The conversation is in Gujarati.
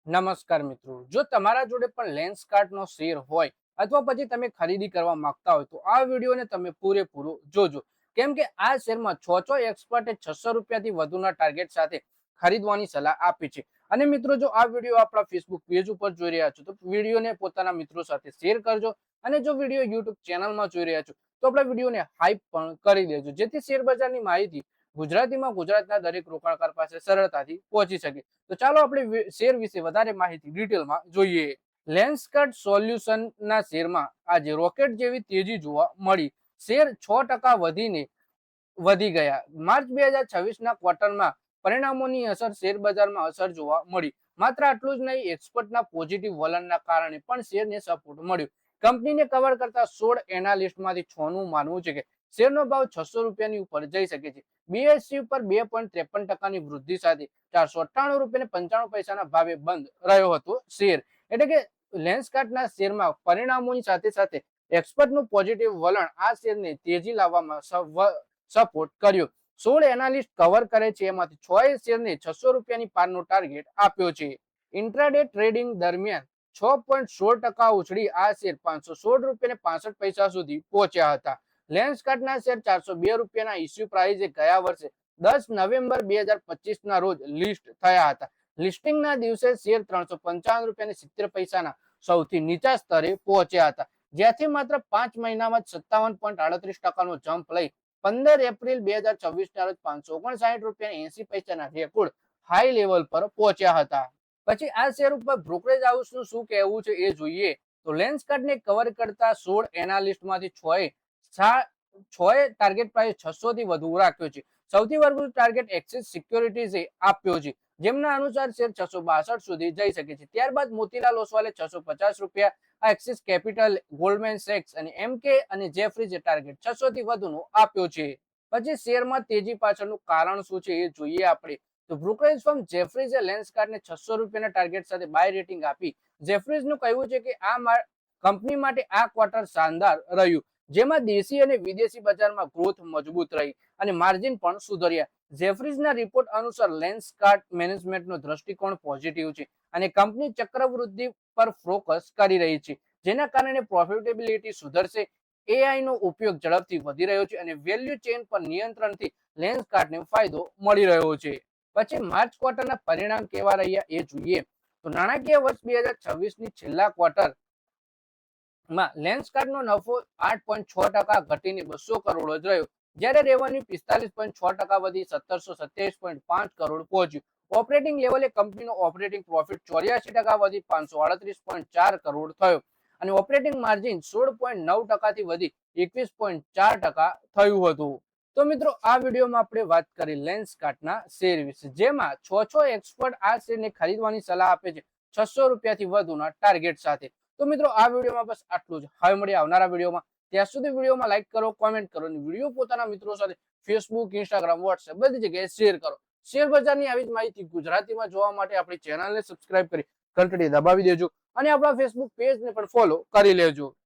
નમસ્કાર મિત્રો, જો તમારા જોડે પણ લેન્સકાર્ટ નો શેર હોય અથવા પછી તમે ખરીદી કરવા માંગતા હોય તો આ વિડીયોને તમે પૂરેપૂરો જોજો. કેમ કે આ શેરમાં એક્સપર્ટે ₹600 થી વધુના ટાર્ગેટ સાથે ખરીદવાની સલાહ આપી છે. અને મિત્રો, જો આ વિડીયો આપણા ફેસબુક પેજ ઉપર જોઈ રહ્યા છો તો વિડીયોને પોતાના મિત્રો સાથે શેર કરજો. અને જો વિડીયો યુટ્યુબ ચેનલમાં જોઈ રહ્યા છો તો આપણા વિડીયોને હાઈપ પણ કરી દેજો, જેથી શેર બજારની માહિતી ગુજરાતીમાં ગુજરાતના દરેક રોકાણકાર પાસે સરળતાથી પહોંચી શકે. તો ચાલો આપણે શેર વિશે વધારે માહિતી ડિટેલમાં જોઈએ. લેન્સકાર્ટ સોલ્યુશનના શેરમાં આજે રોકેટ જેવી તેજી જોવા મળી. શેર 6% વધી ગયા. માર્ચ 2026 ના ક્વાર્ટરમાં પરિણામોની અસર શેર બજારમાં અસર જોવા મળી. માત્ર આટલું જ નહીં, એક્સપર્ટના પોઝિટિવ વલણના કારણે પણ શેરને સપોર્ટ મળ્યો. કંપનીને કવર કરતા 16 એનાલિસ્ટમાંથી 6 નું માનવું છે કે શેરનો ભાવ ₹600 ઉપર જઈ શકે છે. બીએસસી ઉપર 2.53% વૃદ્ધિ સાથે ₹498.95 ભાવે બંધ રહ્યો હતો શેર. એટલે કે લેન્સકાર્ટના શેરમાં પરિણામોની સાથે સાથે એક્સપર્ટનું પોઝિટિવ વલણ આ શેરને તેજી લાવવામાં સપોર્ટ કર્યો. 16 એનાલિસ્ટ કવર કરે છે, એમાંથી 6 એ શેરને ₹600 પારનો ટાર્ગેટ આપ્યો છે. ઇન્ટ્રાડે ટ્રેડિંગ દરમિયાન 6.16% ઉછળી આ શેર ₹516.65 સુધી પહોંચ્યા હતા. લેન્સકાર્ટના શેર ₹402 ઇસ્યુ પ્રાઇસે ગયા વર્ષે 10 નવેમ્બર 2025 ના રોજ લિસ્ટ થયા હતા. લિસ્ટિંગના દિવસે શેર ₹355.70 ના સૌથી નીચા સ્તરે પહોંચ્યા હતા, જ્યાંથી માત્ર 5 મહિનામાં 57.38% નો જમ્પ લઈ 15 એપ્રિલ 2026 ના રોજ ₹559.80 ના રેકોર્ડ હાઈ લેવલ પર પહોંચ્યા હતા. પછી આ શેર ઉપર બ્રોકરેજ હાઉસનું શું કહેવું છે એ જોઈએ તો લેન્સકાર્ટને કવર કરતા 16 એનાલિસ્ટમાંથી 6 એ ટાર્ગેટ પ્રાઇસ 600 થી વધુ રાખ્યો છે. સૌથી વધુ ટાર્ગેટ એક્સિસ સિક્યોરિટીઝે આપ્યો છે, જેમના અનુસાર શેર 662 સુધી જઈ શકે છે. ત્યારબાદ મોતીલાલ ઓસવાલે ₹650, એક્સિસ કેપિટલ, ગોલ્ડમેન સેક્સ અને એમકે અને જેફરીઝે ટાર્ગેટ 600 થી વધુનો આપ્યો છે. પછી શેરમાં તેજી પાછળનું કારણ શું છે એ જોઈએ આપણે તો બ્રોકરેજ ફર્મ જેફરીઝે લેન્સકાર્ટને ₹600 ના ટાર્ગેટ સાથે બાય રેટિંગ આપી. જેફરીઝનું કહેવું છે કે આ કંપની માટે આ ક્વાર્ટર શાનદાર રહ્યું, જેમાં દેશી અને વિદેશી બજારમાં ગ્રોથ મજબૂત રહી અને માર્જિન પણ સુધર્યા. જેફરીઝના રિપોર્ટ અનુસાર લેન્સકાર્ટ મેનેજમેન્ટનો દ્રષ્ટિકોણ પોઝિટિવ છે અને કંપની ચક્રવૃદ્ધિ પર ફોકસ કરી રહી છે, જેના કારણે પ્રોફિટેબિલિટી સુધરશે. એઆઈ નો ઉપયોગ ઝડપથી વધી રહ્યો છે અને વેલ્યુ ચેઇન પર નિયંત્રણથી લેન્સકાર્ટને ફાયદો મળી રહ્યો છે. પછી માર્ચ ક્વાર્ટરના પરિણામ કેવા રહ્યા એ જોઈએ તો નાણાકીય વર્ષ 2026 ની છેલ્લા ક્વાર્ટર લેન્સકાર્ટનો નફો 8.6% ઘટીને 200 કરોડ જ રહ્યો, જ્યારે રેવન્યુ 45.6% વધી 1727.5 કરોડ પહોંચ્યું. ઓપરેટિંગ લેવલે કંપનીનો ઓપરેટિંગ પ્રોફિટ 84% વધી 538.4 કરોડ થયો અને ઓપરેટિંગ માર્જિન 16.9% થી વધી 21.4% થયું હતું. તો મિત્રો, આ વિડીયોમાં આપણે વાત કરી લેન્સકાર્ટના શેર વિશે, જેમાં 6 એક્સપર્ટ આ શેરને ખરીદવાની સલાહ આપે છે ₹600 થી વધુના ટાર્ગેટ સાથે. તો મિત્રો, આ વિડીયોમાં બસ આટલું જ. હવે મળીએ આવનારા વિડીયોમાં. ત્યાં સુધી વિડીયોમાં લાઈક કરો, કોમેન્ટ કરો અને વિડીયો પોતાના મિત્રો સાથે ફેસબુક, ઇન્સ્ટાગ્રામ, વોટ્સએપ બધી જગ્યાએ શેર કરો. શેર બજારની આવી જ માહિતી ગુજરાતીમાં જોવા માટે આપણી ચેનલને સબસ્ક્રાઇબ કરી ઘંટડી દબાવી દેજો અને આપણા ફેસબુક પેજને પણ ફોલો કરી લેજો.